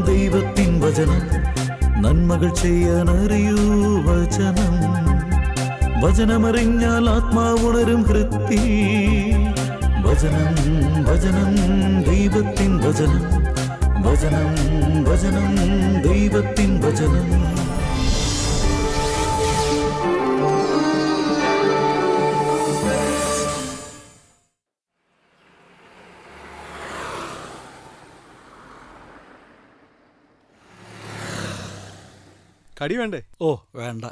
ദൈവത്തിൻ വചനം നന്മകൾ ചെയ്യാനറിയൂ വചനം. വചനമറിഞ്ഞാൽ ആത്മാവുണരും ഹൃത്തിൽ. വചനം വചനം ദൈവത്തിൻ വചനം. വചനം വചനം ദൈവത്തിൻ വചനം. കടി വേണ്ടേ? ഓ വേണ്ട.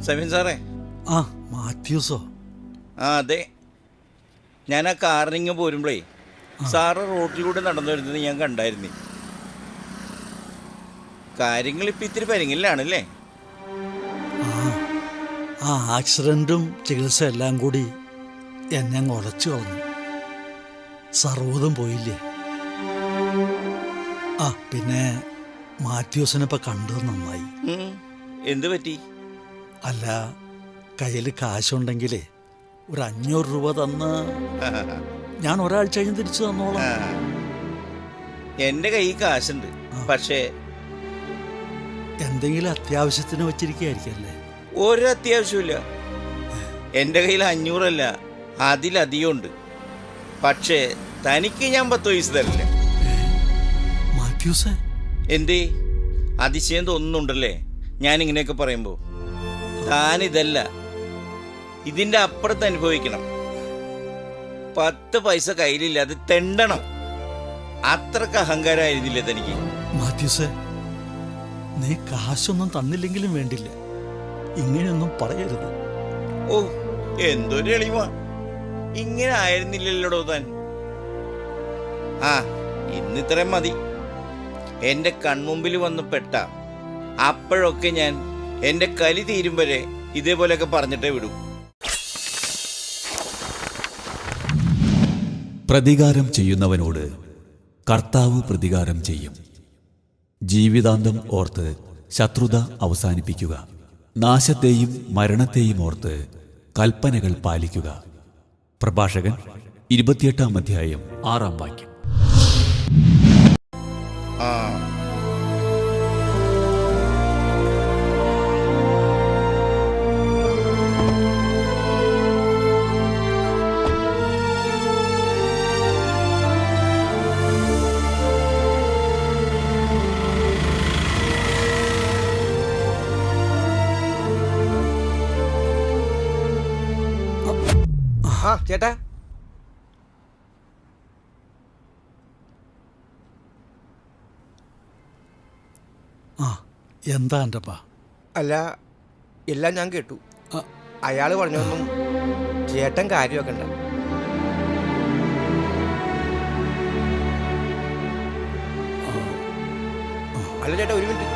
സെവിൻ സാറേ. ആ മാത്യൂസോ? ആ അതെ, ഞാൻ ആ കാറിനിങ്ങ് പോരുമ്പോഴേ സാറ് റോട്ടിലൂടെ നടന്നു വരുന്നത് ഞാൻ കണ്ടായിരുന്നു. കാര്യങ്ങൾ ഇപ്പം ഇത്തിരി പരിങ്ങിലാണല്ലേ? ആ ആക്സിഡൻറ്റും ചികിത്സ എല്ലാം കൂടി എന്നെ അങ്ങ് ഉലച്ചു കളഞ്ഞു. സർവ്വതും പോയില്ലേ. ആ പിന്നെ മാത്യൂസിനിപ്പോൾ കണ്ടത് നന്നായി. എന്ത് പറ്റി? അല്ല, കയ്യിൽ കാശുണ്ടെങ്കിലേ ഒരു 500 രൂപ തന്ന് ഞാൻ ഒരാഴ്ച കഴിഞ്ഞ് തിരിച്ചു തന്നോളാം. എൻ്റെ കയ്യിൽ കാശുണ്ട്, പക്ഷേ എന്തെങ്കിലും അത്യാവശ്യത്തിന് വെച്ചിരിക്കുകയായിരിക്കല്ലേ? ഒരു അത്യാവശ്യമില്ല. എൻ്റെ കയ്യിൽ 500 അല്ല, അതിലധികം ഉണ്ട്. പക്ഷേ തനിക്ക് ഞാൻ 10 പൈസ തരില്ല. മാത്യൂസേ, എന്തേ അതിശയം തോന്നുന്നുണ്ടല്ലേ ഞാനിങ്ങനെയൊക്കെ പറയുമ്പോൾ? താനിതല്ല, ഇതിൻ്റെ അപ്പുറത്ത് അനുഭവിക്കണം. 10 പൈസ കയ്യിലില്ല, അത് തെണ്ടണം. അത്രക്ക് അഹങ്കാരമായിരുന്നില്ലേ തനിക്ക്? മാത്യൂസേ, നീ കാശൊന്നും തന്നില്ലെങ്കിലും വേണ്ടില്ല, ഇങ്ങനെയൊന്നും പറയരുത്. ഓ, എന്തൊരു എളിമ! ഇങ്ങനെ ആയിരുന്നില്ലല്ലോ താൻ. ആ, ഇന്നിത്രയും മതി. എൻ്റെ കൺമുമ്പിൽ വന്ന് പെട്ട അപ്പോഴൊക്കെ ഞാൻ എൻ്റെ കലി തീരും വരെ ഇതേപോലെയൊക്കെ പറഞ്ഞിട്ടേ വിടൂ. പ്രതികാരം ചെയ്യുന്നവനോട് കർത്താവ് പ്രതികാരം ചെയ്യും. ജീവിതാന്തം ഓർത്ത് ശത്രുത അവസാനിപ്പിക്കുക. നാശത്തെയും മരണത്തെയും ഓർത്ത് കൽപ്പനകൾ പാലിക്കുക. പ്രഭാഷകൻ 28-ാം അധ്യായം 6-ാം വാക്യം. ചേട്ടാ, ആ എന്താ എൻ്റെപ്പാ? അല്ല, എല്ലാം ഞാൻ കേട്ടു. അയാൾ പറഞ്ഞൊന്നും ചേട്ടൻ കാര്യമൊക്കെ ഉണ്ട്. അല്ല ചേട്ടാ, ഒരു മിനിറ്റ്.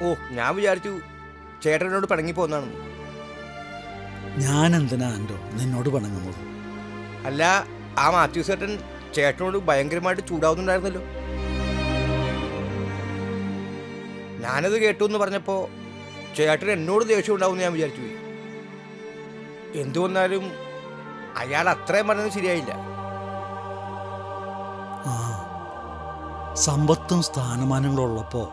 ഓ, ഞാൻ വിചാരിച്ചു ചേട്ടനോട് പിണങ്ങിപ്പോന്നാണെന്ന്. ഞാൻ എന്തിനാ ആൻഡോ നിന്നോട് പിണങ്ങുന്നത്? അല്ല, ആ മാത്യു ചേട്ടൻ ചേട്ടനോട് ഭയങ്കരമായിട്ട് ചൂടാവുന്നുണ്ടായിരുന്നല്ലോ. ഞാനത് കേട്ടു എന്ന് പറഞ്ഞപ്പോൾ ചേട്ടൻ എന്നോട് ദേഷ്യം ഉണ്ടാവുമെന്ന് ഞാൻ വിചാരിച്ചു പോയി. എന്തു വന്നാലും അയാൾ അത്രയും പറഞ്ഞത് ശരിയായില്ല. ആ, സമ്പത്തും സ്ഥാനമാനങ്ങളും ഉള്ളപ്പോൾ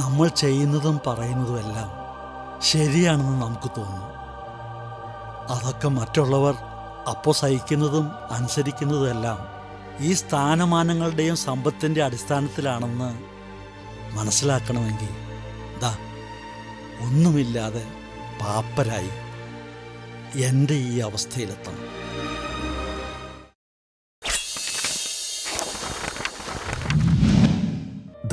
നമ്മൾ ചെയ്യുന്നതും പറയുന്നതും എല്ലാം ശരിയാണെന്ന് നമുക്ക് തോന്നും. അതൊക്കെ മറ്റുള്ളവർ അപ്പോൾ സഹിക്കുന്നതും അനുസരിക്കുന്നതും എല്ലാം ഈ സ്ഥാനമാനങ്ങളുടെയും സമ്പത്തിൻ്റെ അടിസ്ഥാനത്തിലാണെന്ന് മനസ്സിലാക്കണമെങ്കിൽ ദാ ഒന്നുമില്ലാതെ പാപ്പരായി എൻ്റെ ഈ അവസ്ഥയിലെത്തണം.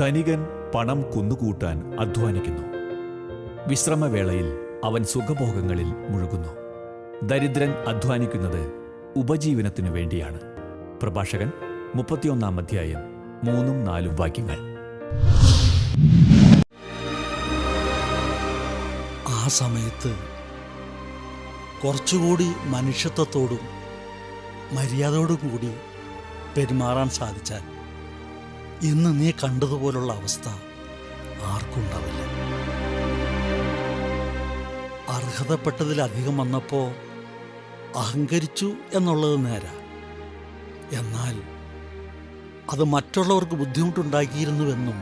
ധനികൻ പണം കുന്നുകൂട്ടാൻ അധ്വാനിക്കുന്നു. വിശ്രമവേളയിൽ അവൻ സുഖഭോഗങ്ങളിൽ മുഴുകുന്നു. ദരിദ്രൻ അധ്വാനിക്കുന്നത് ഉപജീവനത്തിനു വേണ്ടിയാണ്. പ്രഭാഷകൻ 31 അധ്യായം 3-4 വാക്യങ്ങൾ. ആ സമയത്ത് കുറച്ചുകൂടി മനുഷ്യത്വത്തോടും മര്യാദയോടും കൂടി പെരുമാറാൻ സാധിച്ചാൽ ഇന്ന് നീ കണ്ടതുപോലുള്ള അവസ്ഥ ആർക്കുണ്ടാവില്ല. അർഹതപ്പെട്ടതിലധികം വന്നപ്പോൾ അഹങ്കരിച്ചു എന്നുള്ളത് നേരാ. എന്നാൽ അത് മറ്റുള്ളവർക്ക് ബുദ്ധിമുട്ടുണ്ടാക്കിയിരുന്നുവെന്നും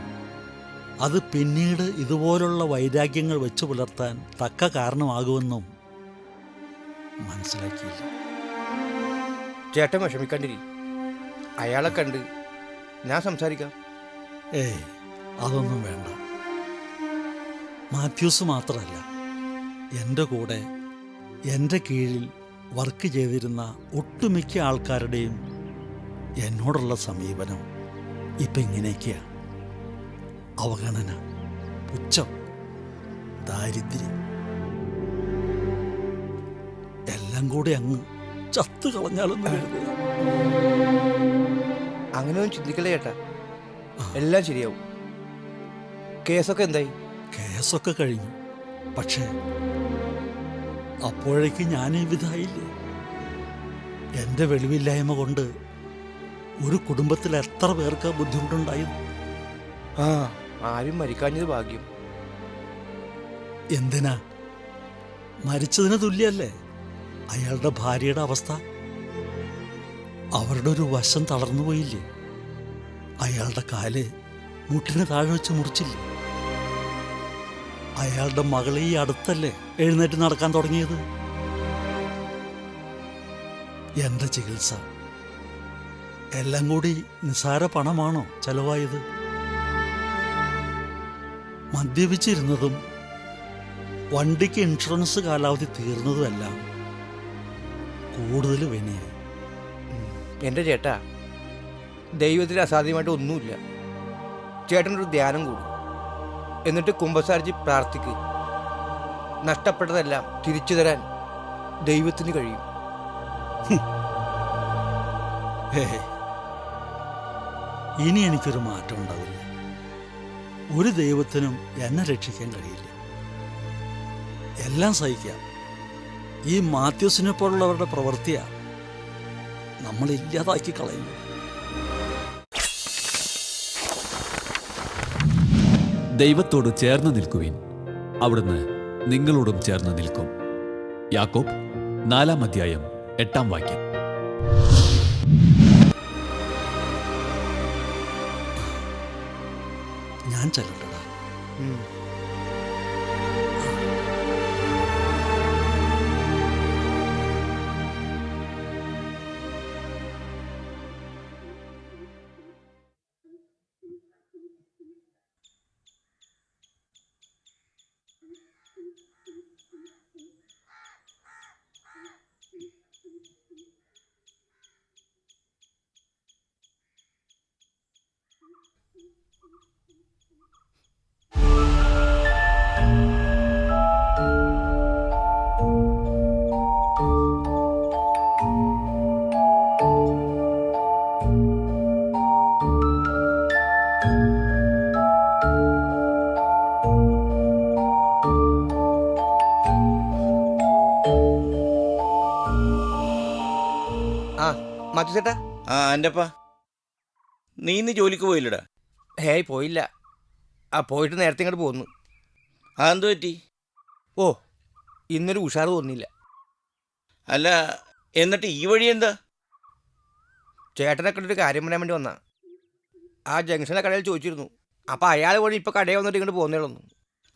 അത് പിന്നീട് ഇതുപോലുള്ള വൈരാഗ്യങ്ങൾ വെച്ചു പുലർത്താൻ തക്ക കാരണമാകുമെന്നും മനസ്സിലാക്കിയില്ല. ചേട്ടൻ വിഷമിക്കാണ്ടിരി, അയാളെ കണ്ട് ഞാൻ സംസാരിക്കാം. ഏയ്, അതൊന്നും വേണ്ട. മാത്യൂസ് മാത്രമല്ല, എൻ്റെ കൂടെ എൻ്റെ കീഴിൽ വർക്ക് ചെയ്തിരുന്ന ഒട്ടുമിക്ക ആൾക്കാരുടെയും എന്നോടുള്ള സമീപനം ഇപ്പം ഇങ്ങനെയൊക്കെയാണ്. അവഗണന, പുച്ഛം, ദാരിദ്ര്യം എല്ലാം കൂടെ അങ്ങ് ചത്തു കളഞ്ഞാലൊന്നും കരുതുക. അങ്ങനെയൊന്നും ചിന്തിക്കലേ ചേട്ടാ, എല്ലാം ശരിയാവും. കേസൊക്കെ എന്തായി? കേസൊക്കെ കഴിഞ്ഞു. പക്ഷേ അപ്പോഴേക്ക് ഞാൻ ഈ വിധായില്ലേ. എൻ്റെ വെളിവില്ലായ്മ കൊണ്ട് ഒരു കുടുംബത്തിൽ എത്ര പേർക്ക് ബുദ്ധിമുട്ടുണ്ടായിരുന്നു. ആ, ആരും മരിക്കാഞ്ഞത് ഭാഗ്യം. എന്തിനാ? മരിച്ചതിന് തുല്യല്ലേ അയാളുടെ ഭാര്യയുടെ അവസ്ഥ. അവരുടെ ഒരു വശം തളർന്നുപോയില്ലേ? അയാളുടെ കാല് മുട്ടിന് താഴെ വെച്ച് മുറിച്ചില്ലേ? അയാളുടെ മകളെ ഈ അടുത്തല്ലേ എഴുന്നേറ്റ് നടക്കാൻ തുടങ്ങിയത്? എൻ്റെ ചികിത്സ എല്ലാം കൂടി നിസ്സാര പണമാണോ ചെലവായത്? മദ്യപിച്ചിരുന്നതും വണ്ടിക്ക് ഇൻഷുറൻസ് കാലാവധി തീർന്നതുമെല്ലാം കൂടുതൽ വിനയായി. എൻ്റെ ചേട്ടാ, ദൈവത്തിൽ അസാധ്യമായിട്ട് ഒന്നുമില്ല. ചേട്ടനൊരു ധ്യാനം കൂടും, എന്നിട്ട് കുമ്പസാരിച്ച് പ്രാർത്ഥിക്ക്. നഷ്ടപ്പെട്ടതെല്ലാം തിരിച്ചു തരാൻ ദൈവത്തിന് കഴിയും. ഹേ, ഇനി എനിക്കൊരു മാറ്റം ഉണ്ടാവില്ല. ഒരു ദൈവത്തിനും എന്നെ രക്ഷിക്കാൻ കഴിയില്ല. എല്ലാം സഹിക്കാം. ഈ മാത്യൂസിനെ പോലുള്ളവരുടെ പ്രവൃത്തിയാ നമ്മൾ ഇല്ലാതാക്കി കളയുന്നത്. ദൈവത്തോട് ചേർന്ന് നിൽക്കുവിൻ, അവിടുന്ന് നിങ്ങളോടും ചേർന്ന് നിൽക്കും. യാക്കോബ് 4 അധ്യായം 8 വാക്യം. ഞാൻ ചെല്ലട്ടടാ. മാത്യു ചേട്ടാ. ആ എൻ്റെപ്പാ, നീ ഇന്ന് ജോലിക്ക് പോയില്ലടാ? ഹേയ് പോയില്ല. പോയിട്ട് നേരത്തെ ഇങ്ങോട്ട് പോന്നു. അതെന്തു പറ്റി? ഓ ഇന്നൊരു ഉഷാറ് തോന്നിയില്ല. അല്ല, എന്നിട്ട് ഈ വഴി എന്താ? ചേട്ടനെ കണ്ടൊരു കാര്യം പറയാൻ വേണ്ടി വന്നാ. ആ ജംഗ്ഷനിലെ കടയിൽ ചോദിച്ചിരുന്നു. അപ്പം അയാൾ വഴി ഇപ്പം കടയിൽ വന്നിട്ട് ഇങ്ങോട്ട് പോകുന്നേ ഉള്ളൂ.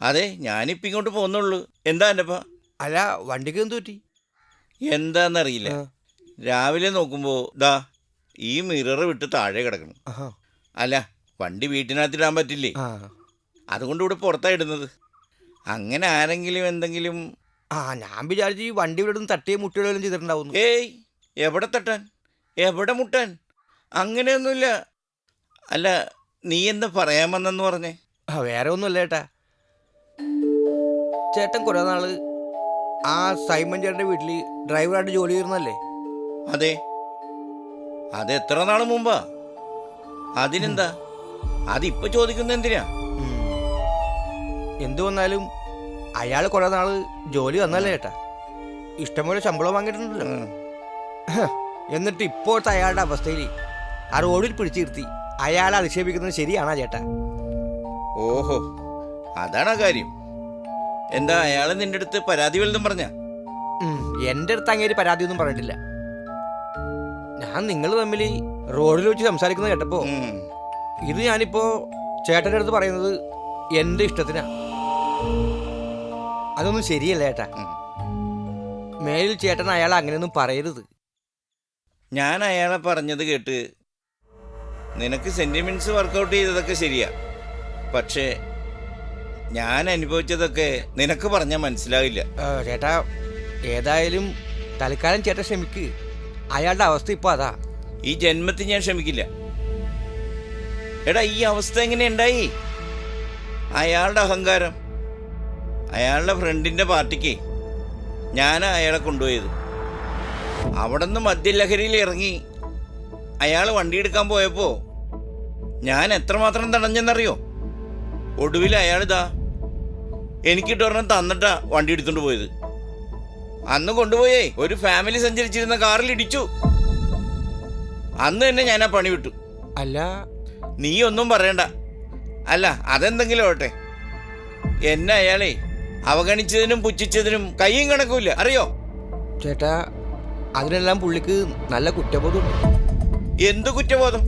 അതെ, ഞാനിപ്പോൾ ഇങ്ങോട്ട് പോകുന്നുള്ളൂ. എന്താ എൻ്റെപ്പാ? അല്ല, വണ്ടിക്ക് എന്ത് പറ്റി? എന്താന്നറിയില്ല. രാവിലെ നോക്കുമ്പോൾ ദാ ഈ മിറർ വിട്ട് താഴെ കിടക്കണം. അല്ല, വണ്ടി വീട്ടിനകത്തിടാൻ പറ്റില്ലേ, അതുകൊണ്ട് ഇവിടെ പുറത്താണ് ഇടുന്നത്. അങ്ങനെ ആരെങ്കിലും എന്തെങ്കിലും... ഞാൻ വിചാരിച്ചു ഈ വണ്ടി ഇവിടെ നിന്ന് തട്ടിയ മുട്ടികളെല്ലാം ചെയ്തിട്ടുണ്ടാവുന്നു. ഏയ്, എവിടെ തട്ടാൻ, എവിടെ മുട്ടാൻ, അങ്ങനെയൊന്നുമില്ല. അല്ല, നീ എന്താ പറയാൻ വന്നെന്ന് പറഞ്ഞേ? വേറെ ഒന്നുമല്ല ചേട്ടാ. ചേട്ടൻ കുറേ നാള് ആ സൈമൺ ചേട്ടൻ്റെ വീട്ടിൽ ഡ്രൈവറായിട്ട് ജോലി ചെയ്യുന്നല്ലേ? അതെ, അത് എത്ര നാൾ മുമ്പാ. അതിനെന്താ, അതിപ്പോ ചോദിക്കുന്ന എന്തിനാ? എന്തു വന്നാലും അയാൾ കുറേ നാള് ജോലി വന്നല്ലേ ചേട്ടാ? ഇഷ്ടംപോലെ ശമ്പളം വാങ്ങിയിട്ടുണ്ടല്ലോ. എന്നിട്ട് ഇപ്പോഴത്തെ അയാളുടെ അവസ്ഥയിൽ ആ റോഡിൽ പിടിച്ചിരുത്തി അയാളെ അധിക്ഷേപിക്കുന്നത് ശരിയാണോ ചേട്ടാ? ഓഹോ, അതാണാ കാര്യം. എന്താ അയാൾ നിന്റെ അടുത്ത് പരാതി വല്ലതും പറഞ്ഞ? എൻ്റെ അടുത്ത് അങ്ങേര് പരാതിയൊന്നും പറഞ്ഞിട്ടില്ല. ഞാൻ നിങ്ങൾ തമ്മിൽ റോഡിൽ വെച്ച് സംസാരിക്കുന്നത് കേട്ടപ്പോ ഇത് ഞാനിപ്പോ ചേട്ടൻ്റെ അടുത്ത് പറയുന്നത് എൻ്റെ ഇഷ്ടത്തിനാ. അതൊന്നും ശരിയല്ല ചേട്ടാ. മേലിൽ ചേട്ടൻ അയാളെ അങ്ങനെയൊന്നും പറയരുത്. ഞാൻ അയാളെ പറഞ്ഞത് കേട്ട് നിനക്ക് സെന്റിമെന്റ്സ് വർക്കൗട്ട് ചെയ്തതൊക്കെ ശരിയാ. പക്ഷേ ഞാൻ അനുഭവിച്ചതൊക്കെ നിനക്ക് പറഞ്ഞാൽ മനസ്സിലാവില്ല. ചേട്ടാ, ഏതായാലും തൽക്കാലം ചേട്ടൻ ക്ഷമിക്ക്. അയാളുടെ അവസ്ഥ ഇപ്പൊ അതാ. ഈ ജന്മത്തിൽ ഞാൻ ക്ഷമിക്കില്ല. എടാ, ഈ അവസ്ഥ എങ്ങനെ ഉണ്ടായി? അയാളുടെ അഹങ്കാരം. അയാളുടെ ഫ്രണ്ടിന്റെ പാർട്ടിക്ക് ഞാനാ അയാളെ കൊണ്ടുപോയത്. അവിടെ നിന്ന് മദ്യലഹരിയിൽ ഇറങ്ങി അയാൾ വണ്ടി എടുക്കാൻ പോയപ്പോ ഞാൻ എത്രമാത്രം തടഞ്ഞെന്നറിയോ? ഒടുവിൽ അയാളിതാ എനിക്കിട്ടൊരെണ്ണം തന്നിട്ടാ വണ്ടി എടുത്തോണ്ട് പോയത്. അന്ന് കൊണ്ടുപോയേ ഒരു ഫാമിലി സഞ്ചരിച്ചിരുന്ന കാറിൽ ഇടിച്ചു. അന്ന് തന്നെ ഞാൻ ആ പണി വിട്ടു. അല്ല, നീ ഒന്നും പറയണ്ട. അല്ല, അതെന്തെങ്കിലും ആവട്ടെ, എന്നെ അയാളെ അവഗണിച്ചതിനും പുച്ഛിച്ചതിനും കയ്യും കണക്കുമില്ല, അറിയോ? ചേട്ടാ, അതിനെല്ലാം പുള്ളിക്ക് നല്ല കുറ്റബോധമുണ്ട്. എന്തു കുറ്റബോധം?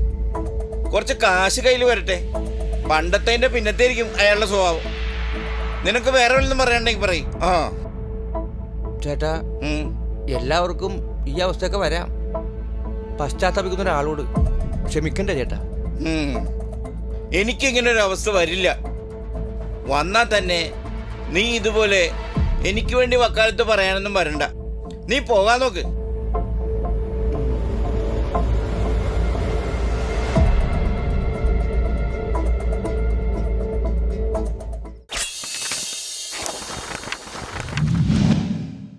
കുറച്ച് കാശ് കയ്യിൽ വരട്ടെ, പണ്ടത്തെ പിന്നത്തേരിക്കും അയാളുടെ സ്വഭാവം. നിനക്ക് വേറെ വല്ലതും പറയണ്ടെങ്കിൽ പറയും. ചേട്ടാ, എല്ലാവർക്കും ഈ അവസ്ഥയൊക്കെ വരാം. പശ്ചാത്തപിക്കുന്ന ഒരാളോട് ക്ഷമിക്കണ്ടേ ചേട്ടാ? എനിക്കിങ്ങനെ ഒരു അവസ്ഥ വരില്ല. വന്നാൽ തന്നെ നീ ഇതുപോലെ എനിക്ക് വേണ്ടി വക്കാലത്ത് പറയാനൊന്നും വരണ്ട. നീ പോകാൻ നോക്ക്.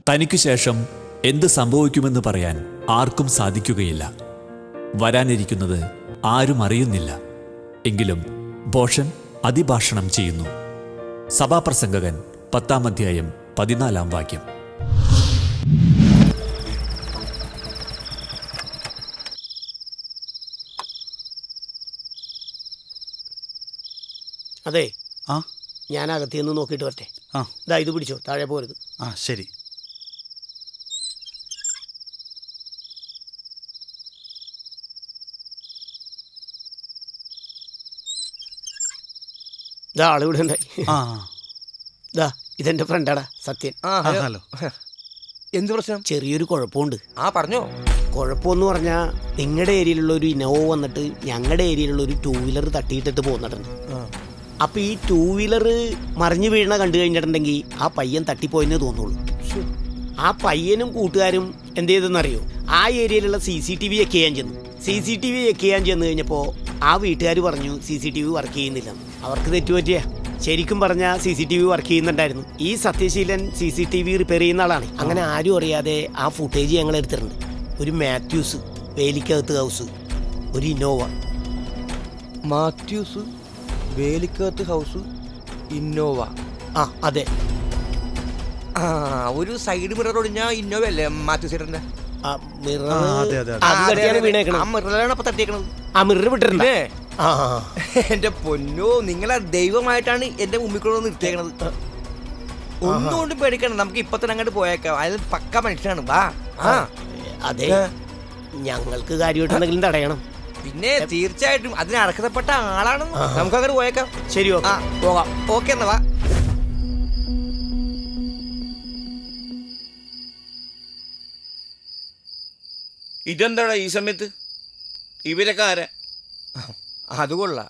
തനിക്കു ശേഷം എന്ത് സംഭവിക്കുമെന്ന് പറയാൻ ആർക്കും സാധിക്കുകയില്ല. വരാനിരിക്കുന്നത് ആരും അറിയുന്നില്ല. എങ്കിലും ഭോഷൻ അതിഭാഷണം ചെയ്യുന്നു. സഭാപ്രസംഗകൻ 10-ാം അധ്യായം 14-ാം വാക്യം. അതെ, ആ ഞാൻ അകത്തുനിന്ന് നോക്കിയിട്ട് വരട്ടെ. ആ ഇതാ, ഇത് പിടിച്ചോ, താഴെ പോരുത്. ആ ശരി. ഇതാ, ആളിവിടെ ഉണ്ടായി. ആ ഇതാ, ഇതെന്റെ ഫ്രണ്ടാടാ, സത്യൻ. ഹലോ. എന്ത് പ്രശ്നം? ചെറിയൊരു കുഴപ്പമുണ്ട്. പറഞ്ഞോ. കുഴപ്പമെന്ന് പറഞ്ഞാൽ നിങ്ങളുടെ ഏരിയയിലുള്ള ഒരു ഇനോവ വന്നിട്ട് ഞങ്ങളുടെ ഏരിയയിലുള്ള ഒരു 2 വീലർ തട്ടിയിട്ടിട്ട് പോകുന്നുണ്ട്. അപ്പൊ ഈ 2 വീലർ മറിഞ്ഞു വീഴണ കണ്ടു കഴിഞ്ഞിട്ടുണ്ടെങ്കിൽ ആ പയ്യൻ തട്ടിപ്പോയെന്നേ തോന്നുള്ളൂ. ആ പയ്യനും കൂട്ടുകാരും എന്ത് ചെയ്തെന്നറിയോ? ആ ഏരിയയിലുള്ള CCTV ചെക്ക് ചെയ്യാൻ ചെന്നു. CCTV ചെക്ക് ചെയ്യാൻ ചെന്ന് കഴിഞ്ഞപ്പോൾ ആ വീട്ടുകാർ പറഞ്ഞു CCTV വർക്ക് ചെയ്യുന്നില്ല. അവർക്ക് തെറ്റുപറ്റിയ. ശരിക്കും പറഞ്ഞാൽ CCTV വർക്ക് ചെയ്യുന്നുണ്ടായിരുന്നു. ഈ സത്യശീലൻ CCTV റിപ്പയർ ചെയ്യുന്ന ആളാണ്. അങ്ങനെ ആരും അറിയാതെ ആ ഫുട്ടേജ് ഞങ്ങൾ എടുത്തിട്ടുണ്ട്. ഒരു മാത്യൂസ്, വേലിക്കകത്ത് ഹൗസ്, ഒരു ഇന്നോവ. Mathews, വേലിക്കകത്ത് house, Innova. അതെ. ഒരു സൈഡ് മിറർ ഒടിഞ്ഞ ഇന്നോവ അല്ലേ മാത്യു ചേട്ടൻ്റെ? ആ മിറർ അതെ, അതെ, അതെ. അത് തട്ടിയാണ് വീണേക്കണത്. ആ മിററിലാണ് അപ്പൊ തട്ടിയേക്കണത്. ആ മിറർ വിട്ടിട്ടുണ്ട്. പിന്നെ ആ എന്റെ പൊന്നോ, നിങ്ങളെ ദൈവമായിട്ടാണ് എന്റെ മുമ്പിൽ കൂടെ നിർത്തിയേക്കണത്. ഒന്നുകൊണ്ടും പേടിക്കണം, നമുക്ക് ഇപ്പൊ തന്നെ അങ്ങോട്ട് പോയേക്കാം. അയാൾ പക്ക മനുഷ്യനാണ്. വാ. ആ അതെ, ഞങ്ങൾക്ക് കാര്യമായിട്ട് എന്തെങ്കിലും തടയണം. പിന്നെ തീർച്ചയായിട്ടും അതിന് അർഹതപ്പെട്ട ആളാണ്. നമുക്ക് അങ്ങോട്ട് പോയേക്കാം. ശരി, ആ പോകാം. ഓക്കെ എന്നാ വാ. ഇതെന്താടാ ഈ സമയത്ത്? ഇവരൊക്കെ ആരാ? അത് കൊള്ളാം.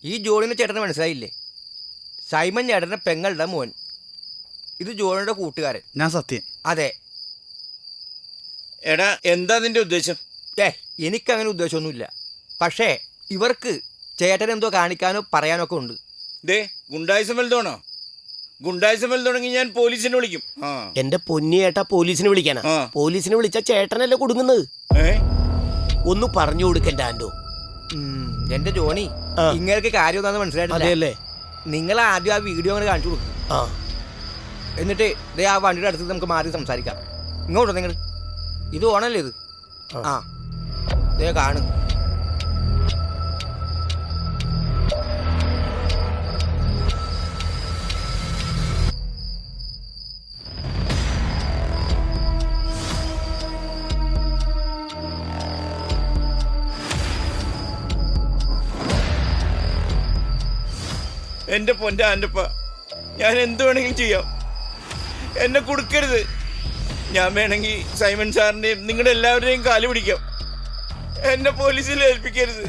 ഈ ജോണിനെ ചേട്ടന് മനസ്സിലായില്ലേ? സൈമൺ ചേട്ടൻ്റെ പെങ്ങളുടെ മോൻ. ഇത് ജോണിയുടെ കൂട്ടുകാരൻ. ഞാൻ സത്യം. അതെ. എടാ, എന്താ നിന്റെ ഉദ്ദേശം? എനിക്കങ്ങനെ ഉദ്ദേശമൊന്നുമില്ല. പക്ഷേ ഇവർക്ക് ചേട്ടൻ എന്തോ കാണിക്കാനോ പറയാനോ ഒക്കെ ഉണ്ട്. ദേ, ഗുണ്ടായിസം വലുതാണോ? ഗുണ്ടായിസം വലുതുണ്ടെങ്കി ഞാൻ പോലീസിനെ വിളിക്കും. ആ എന്റെ പൊന്നി ഏട്ടാ, പോലീസിനെ വിളിക്കാനാ? ആ. പോലീസിനെ വിളിച്ച ചേട്ടനല്ലേ കൊടുക്കുന്നത്. ഏ ഒന്ന് പറഞ്ഞു കൊടുക്കണ്ട ആൻഡോ. എന്റെ ജോണി, ആ. ഇങ്ങനെ കാര്യം എന്താണെന്ന് മനസ്സിലായിട്ടില്ല. അതെയല്ലേ? നിങ്ങൾ ആദ്യം ആ വീഡിയോ അങ്ങനെ കാണിച്ചു കൊടുക്കും. ആ എന്നിട്ട് ദേ ആ വണ്ടിയുടെ അടുത്ത് നമുക്ക് മാറി സംസാരിക്കാം. ഇങ്ങോട്ടോ നിങ്ങൾ. ഇത് ഓണല്ലേ ഇത്? ആ ദേ കാണും. എന്റെ പൊന്റെ ആൻ്റപ്പ, ഞാൻ എന്ത് വേണമെങ്കിലും ചെയ്യാം. എന്നെ കൊടുക്കരുത്. ഞാൻ വേണമെങ്കിൽ സൈമൺ സാറിന്റെയും നിങ്ങളുടെ എല്ലാവരുടെയും കാല് പിടിക്കാം. എന്നെ പോലീസിൽ ഏൽപ്പിക്കരുത്.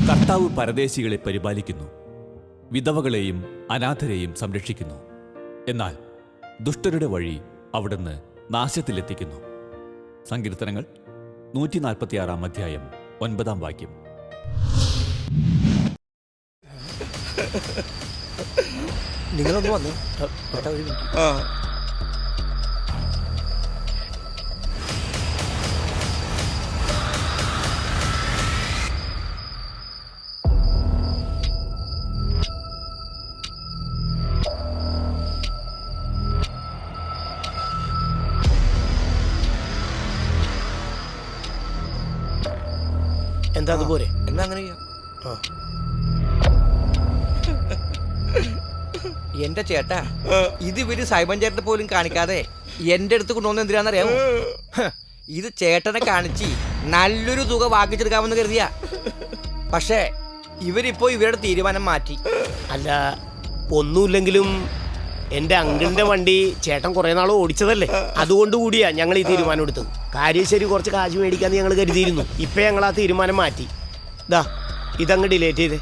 കർത്താവ് പരദേശികളെ പരിപാലിക്കുന്നു, വിധവകളെയും അനാഥരെയും സംരക്ഷിക്കുന്നു. എന്നാൽ ദുഷ്ടരുടെ വഴി അവിടുന്ന് നാശത്തിലെത്തിക്കുന്നു. സങ്കീർത്തനങ്ങൾ 146 അധ്യായം 9 വാക്യം. നിങ്ങളൊന്ന് വന്നേ. ചേട്ടാ, ഒരു മിനിറ്റ്. ആ എന്താ അതുപോലെ? എന്നാ അങ്ങനെ ചെയ്യാം. ആ. എന്റെ ചേട്ടാ, ഇത് ഇവര് സൈമൺ ചേട്ടനെ പോലും കാണിക്കാതെ എന്റെ അടുത്ത് കൊണ്ടുവന്ന് എന്തിനാന്നറിയാമോ? ഇത് ചേട്ടനെ കാണിച്ച് നല്ലൊരു തുക വാങ്ങിച്ചെടുക്കാമെന്ന് കരുതിയാ. പക്ഷേ ഇവരിപ്പോ ഇവരുടെ തീരുമാനം മാറ്റി. അല്ല, ഒന്നുമില്ലെങ്കിലും എന്റെ അങ്കിളിന്റെ വണ്ടി ചേട്ടൻ കുറെ നാൾ ഓടിച്ചതല്ലേ, അതുകൊണ്ട് കൂടിയാ ഞങ്ങൾ ഈ തീരുമാനം എടുത്തത്. കാര്യം ശരി, കുറച്ച് കാശ് മേടിക്കാന്ന് ഞങ്ങൾ കരുതിയിരുന്നു. ഇപ്പൊ ഞങ്ങൾ ആ തീരുമാനം മാറ്റി. ദാ ഇതങ്ങ് ഡിലേറ്റ് ചെയ്തേ.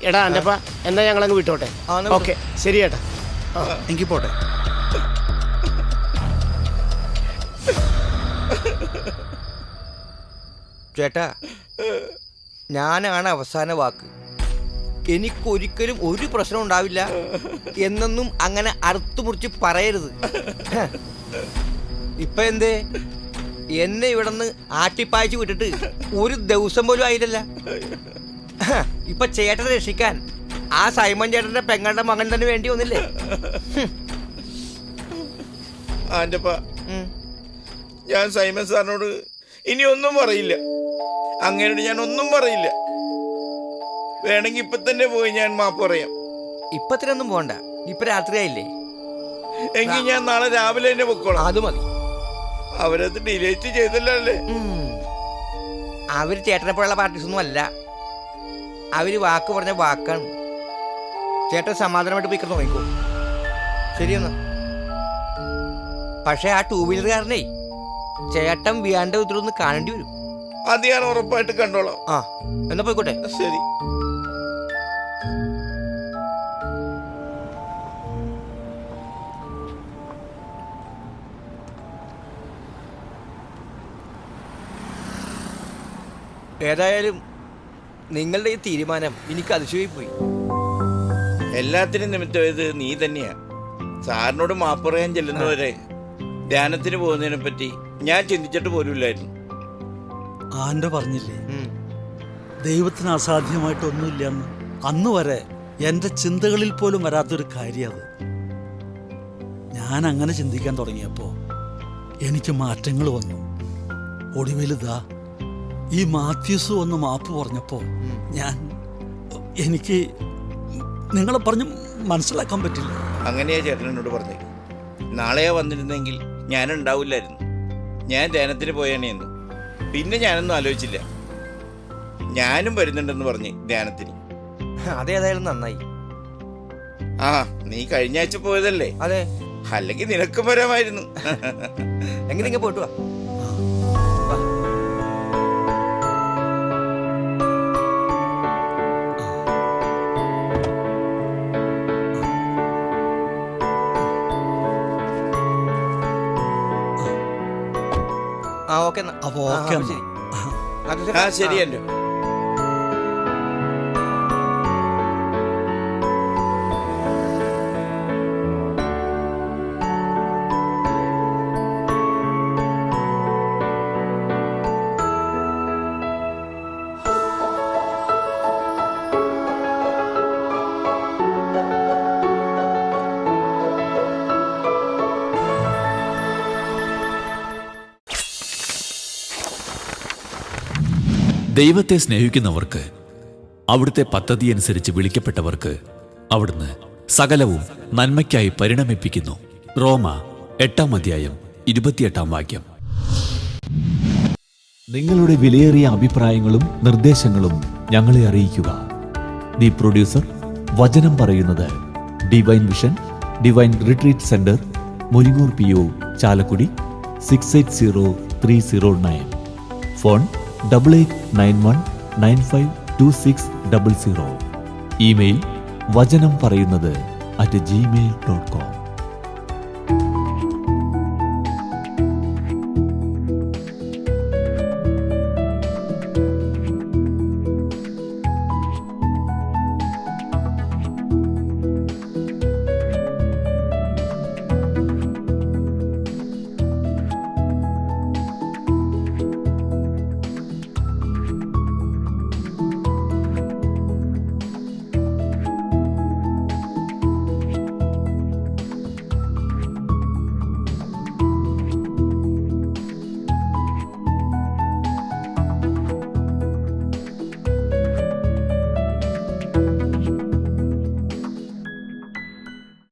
എടാ അൻ്റെപ്പ, എന്നാ ഞങ്ങളങ്ങ് വിട്ടോട്ടെ. ഓക്കെ, ശരി ചേട്ടാ. എനിക്ക് പോട്ടെ. ചേട്ടാ, ഞാനാണ് അവസാന വാക്ക്. എനിക്കൊരിക്കലും ഒരു പ്രശ്നം ഉണ്ടാവില്ല എന്നൊന്നും അങ്ങനെ അറുത്തു മുറിച്ച് പറയരുത്. ഇപ്പൊ എന്തേ എന്നെ ഇവിടെ നിന്ന് ആട്ടിപ്പായച്ച് വിട്ടിട്ട് ഒരു ദിവസം പോലും ആയില്ലല്ല. ഇപ്പൊ ചേട്ടനെ രക്ഷിക്കാൻ ആ സൈമൺ ചേട്ടന്റെ പെങ്ങളുടെ മകൻ തന്നെ വേണ്ടി വന്നില്ലേ? ആൻ്റപ്പ, ഞാൻ സൈമൺ സാറിനോട് ഇനി ഒന്നും പറയില്ല. അങ്ങനോട് ഞാൻ ഒന്നും പറയില്ല. വേണമെങ്കിൽ ഇപ്പൊ തന്നെ പോയി ഞാൻ മാപ്പ് പറയാം. ഇപ്പത്തിനൊന്നും പോണ്ട, ഇപ്പൊ രാത്രിയായില്ലേ. എങ്കിൽ ഞാൻ നാളെ രാവിലെ തന്നെ പൊക്കോളാം. അത് മതി. അവരത് ഡിലേറ്റ് ചെയ്തല്ലോ അല്ലേ? അവര് ചേട്ടനെ പോലുള്ള പാർട്ടീസ് ഒന്നും അല്ല. അവര് വാക്ക് പറഞ്ഞ വാക്കാണ്. ചേട്ടൻ സമാധാനമായിട്ട് പോയി നോക്കൂ. ശരിയെന്നാ. പക്ഷെ ആ 2 വീലറുകാരനെ ചേട്ടൻ വിയാണ്ട ഉത്തരവൊന്ന് കാണേണ്ടി വരും. അത് ഞാൻ ഉറപ്പായിട്ട് കണ്ടോളാം. ആ എന്നാ പോയിക്കോട്ടെ. ശരി. ഏതായാലും നിങ്ങളുടെ ഈ തീരുമാനം എനിക്ക് അതിശയമായി പോയി. എല്ലാത്തിനും നിമിത്തമായത് നീ തന്നെയാ. സാറിനോട് മാപ്പ് പറയാൻ ചെല്ലുന്നവരെ ധ്യാനത്തിന് പോകുന്നതിനെ പറ്റി ഞാൻ ചിന്തിച്ചിട്ട് പോലുമില്ലായിരുന്നു. ആൻ്റെ പറഞ്ഞില്ലേ, ദൈവത്തിന് അസാധ്യമായിട്ടൊന്നുമില്ലെന്ന്. അന്ന് വരെ എൻ്റെ ചിന്തകളിൽ പോലും വരാത്തൊരു കാര്യം അത്. ഞാൻ അങ്ങനെ ചിന്തിക്കാൻ തുടങ്ങിയപ്പോൾ എനിക്ക് മാറ്റങ്ങൾ വന്നു. ഒടുവിലിതാ ഈ മാത്യൂസ് വന്ന് മാപ്പ് പറഞ്ഞപ്പോൾ എനിക്ക് നിങ്ങളെ പറഞ്ഞ് മനസ്സിലാക്കാൻ പറ്റില്ല. അങ്ങനെയാ ചേട്ടൻ എന്നോട് പറഞ്ഞത്. നാളെയാ വന്നിരുന്നെങ്കിൽ ഞാനുണ്ടാവില്ലായിരുന്നു. ഞാൻ ധ്യാനത്തിന് പോയാണെന്ന്. പിന്നെ ഞാനൊന്നും ആലോചിച്ചില്ല. ഞാനും വരുന്നുണ്ടെന്ന് പറഞ്ഞ് ധ്യാനത്തിന്. അതേതായാലും നന്നായി. ആ, നീ കഴിഞ്ഞ ആഴ്ച പോയതല്ലേ? അതെ. അല്ലെങ്കിൽ നിനക്കും വരാമായിരുന്നു. എങ്ങനെ നിങ്ങൾ പോയിട്ട് വാ. ആ ഓക്കെ. അപ്പോൾ ഓക്കെ ശരി. ആ ശരി എൻ്റെ. ദൈവത്തെ സ്നേഹിക്കുന്നവർക്ക്, അവിടുത്തെ പദ്ധതിയനുസരിച്ച് വിളിക്കപ്പെട്ടവർക്ക് അവിടുന്ന് സകലവും നന്മയ്ക്കായി പരിണമിപ്പിക്കുന്നു. റോമ 8:28. നിങ്ങളുടെ വിലയേറിയ അഭിപ്രായങ്ങളും നിർദ്ദേശങ്ങളും ഞങ്ങളെ അറിയിക്കുക. ദി പ്രൊഡ്യൂസർ, വചനം പറയുന്നത്, divine vision, divine retreat centre, Muringoor PO, Chalakudy 680309. Phone 8891952600. Email വചനം പറയുന്നത് @gmail.com.